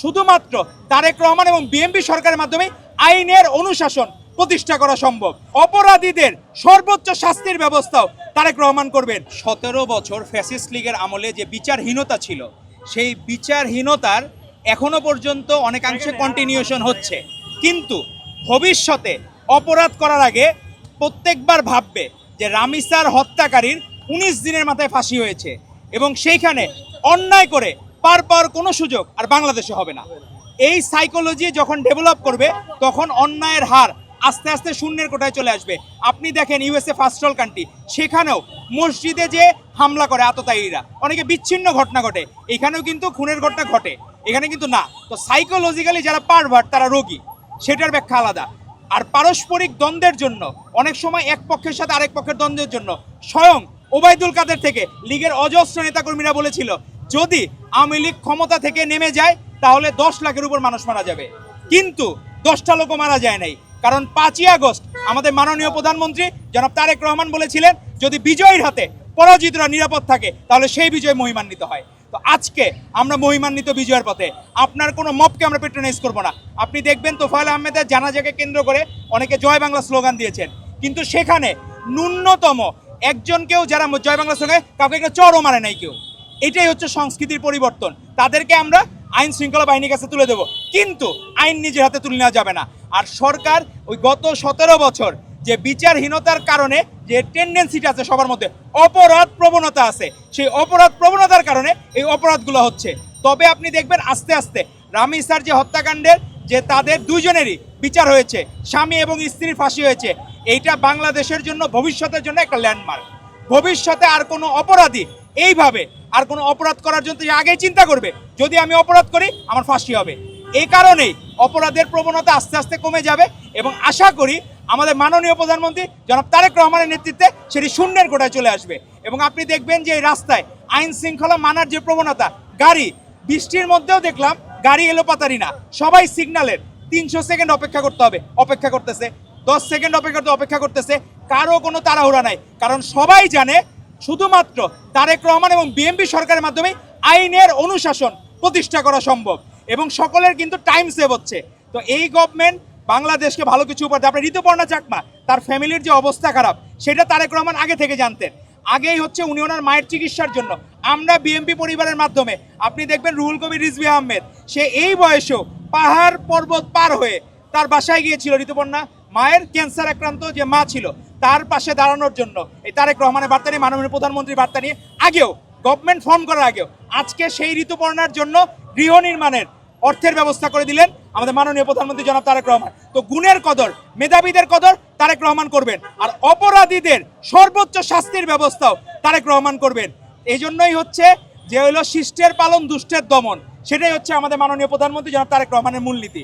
শুধুমাত্র তারেক রহমান এবং বিএনপি সরকারের মাধ্যমে আইনের অনুশাসন প্রতিষ্ঠা করা সম্ভব। অপরাধীদের সর্বোচ্চ শাস্তির ব্যবস্থাও তারেক রহমান করবেন। 17 বছর ফ্যাসিস্ট লীগের আমলে যে বিচারহীনতা ছিল, সেই বিচারহীনতার এখনো পর্যন্ত অনেকাংশে কন্টিনিউশন হচ্ছে। কিন্তু ভবিষ্যতে অপরাধ করার আগে প্রত্যেকবার ভাববে যে রামিসার হত্যাকারীর 19 দিনের মাথায় ফাঁসি হয়েছে এবং সেইখানে অন্যায় করে পার পাওয়ার কোনো সুযোগ আর বাংলাদেশে হবে না। এই সাইকোলজি যখন ডেভেলপ করবে তখন অন্যায়ের হার আস্তে আস্তে শূন্যের কোঠায় চলে আসবে। আপনি দেখেন ইউএসএ ফার্স্ট ওয়ার্ল্ড কান্ট্রি, সেখানেও মসজিদে যে হামলা করে আততায়ীরা, অনেকে বিচ্ছিন্ন ঘটনা ঘটে, এখানেও কিন্তু খুনের ঘটনা ঘটে, এখানে কিন্তু না। তো সাইকোলজিক্যালি যারা পারভার্ট তারা রোগী, সেটার ব্যাখ্যা আলাদা। আর পারস্পরিক দ্বন্দ্বের জন্য অনেক সময় এক পক্ষের সাথে আরেক পক্ষের দ্বন্দ্বের জন্য স্বয়ং ওবায়দুল কাদের থেকে লিগের অজস্র নেতাকর্মীরা বলেছিল যদি আওয়ামী লীগ ক্ষমতা থেকে নেমে যায় তাহলে 10 লাখের উপর মানুষ মারা যাবে, কিন্তু 10টা লোকও মারা যায় নাই। কারণ 5ই আগস্ট আমাদের মাননীয় প্রধানমন্ত্রী জনাব তারেক রহমান বলেছিলেন যদি বিজয়ীর হাতে পরাজিতরা নিরাপদ থাকে তাহলে সেই বিজয় মহিমান্বিত হয়। তো আজকে আমরা মহিমান্বিত বিজয়ের পথে, আপনার কোনো মবকে আমরা পেট্রোনাইজ করবো না। আপনি দেখবেন তোফায়েল আহমেদের জানাজাকে কেন্দ্র করে অনেকে জয় বাংলা স্লোগান দিয়েছেন, কিন্তু সেখানে ন্যূনতম একজনকেও যারা জয় বাংলা স্লোগান কাউকে একটা চরও মারে নাই কেউ। এটাই হচ্ছে সংস্কৃতির পরিবর্তন। তাদেরকে আমরা আইন শৃঙ্খলা বাহিনীর কাছে তুলে দেবো, কিন্তু আইন নিজের হাতে তুলে নেওয়া যাবে না। আর সরকার ওই গত 17 বছর যে বিচারহীনতার কারণে যে টেন্ডেন্সিটা আছে সবার মধ্যে, অপরাধ প্রবণতা আছে, সেই অপরাধ প্রবণতার কারণে এই অপরাধগুলো হচ্ছে। তবে আপনি দেখবেন আস্তে আস্তে রামিসার যে হত্যাকাণ্ডের যে তাদের দুইজনেরই বিচার হয়েছে, স্বামী এবং স্ত্রীর ফাঁসি হয়েছে, এইটা বাংলাদেশের জন্য ভবিষ্যতের জন্য একটা ল্যান্ডমার্ক। ভবিষ্যতে আর কোনো অপরাধী এইভাবে আর কোনো অপরাধ করার জন্য আগেই চিন্তা করবে যদি আমি অপরাধ করি আমার ফাঁসি হবে। এই কারণেই অপরাধের প্রবণতা আস্তে আস্তে কমে যাবে এবং আশা করি আমাদের মাননীয় প্রধানমন্ত্রী জনাব তারেক রহমানের নেতৃত্বে সেটি শূন্যের কোঠায় চলে আসবে। এবং আপনি দেখবেন যে এই রাস্তায় আইন শৃঙ্খলা মানার যে প্রবণতা, গাড়ি বৃষ্টির মধ্যেও দেখলাম গাড়ি এলোপাতারি না, সবাই সিগন্যালের 300 সেকেন্ড অপেক্ষা করতে হবে, অপেক্ষা করতেছে, 10 সেকেন্ড অপেক্ষা করতেছে, কারো কোনো তাড়াহুড়া নাই। কারণ সবাই জানে শুধুমাত্র তারেক রহমান এবং বিএনপি সরকারের মাধ্যমে আইনের অনুশাসন প্রতিষ্ঠা করা সম্ভব এবং সকলের কিন্তু টাইম সেভ হচ্ছে। তো এই গভর্নমেন্ট বাংলাদেশকে ভালো কিছু উপহার দেয়। আপনার ঋতুপর্ণা চাকমা তার ফ্যামিলির যে অবস্থা খারাপ সেটা তারেক রহমান আগে থেকে জানতেন। আগেই হচ্ছে উনি ওনার মায়ের চিকিৎসার জন্য আমরা বিএনপি পরিবারের মাধ্যমে, আপনি দেখবেন রুহুল কবির রিজভী আহমেদ, সে এই বয়সেও পাহাড় পর্বত পার হয়ে তার বাসায় গিয়েছিল ঋতুপর্ণা মায়ের ক্যান্সার আক্রান্ত যে মা ছিল তার পাশে দাঁড়ানোর জন্য। এই তারেক রহমানের বার্তা নিয়ে, মাননীয় প্রধানমন্ত্রীর বার্তা নিয়ে আগেও গভর্নমেন্ট ফর্ম করার আগেও আজকে সেই ঋতুপর্ণার জন্য গৃহ নির্মাণের অর্থের ব্যবস্থা করে দিলেন আমাদের মাননীয় প্রধানমন্ত্রী জনাব তারেক রহমান। তো গুণের কদর, মেধাবীদের কদর তারেক রহমান করবেন, আর অপরাধীদের সর্বোচ্চ শাস্তির ব্যবস্থাও তারেক রহমান করবেন। এই জন্যই হচ্ছে যে হলো শিষ্টের পালন দুষ্টের দমন, সেটাই হচ্ছে আমাদের মাননীয় প্রধানমন্ত্রী জনাব তারেক রহমানের মূলনীতি।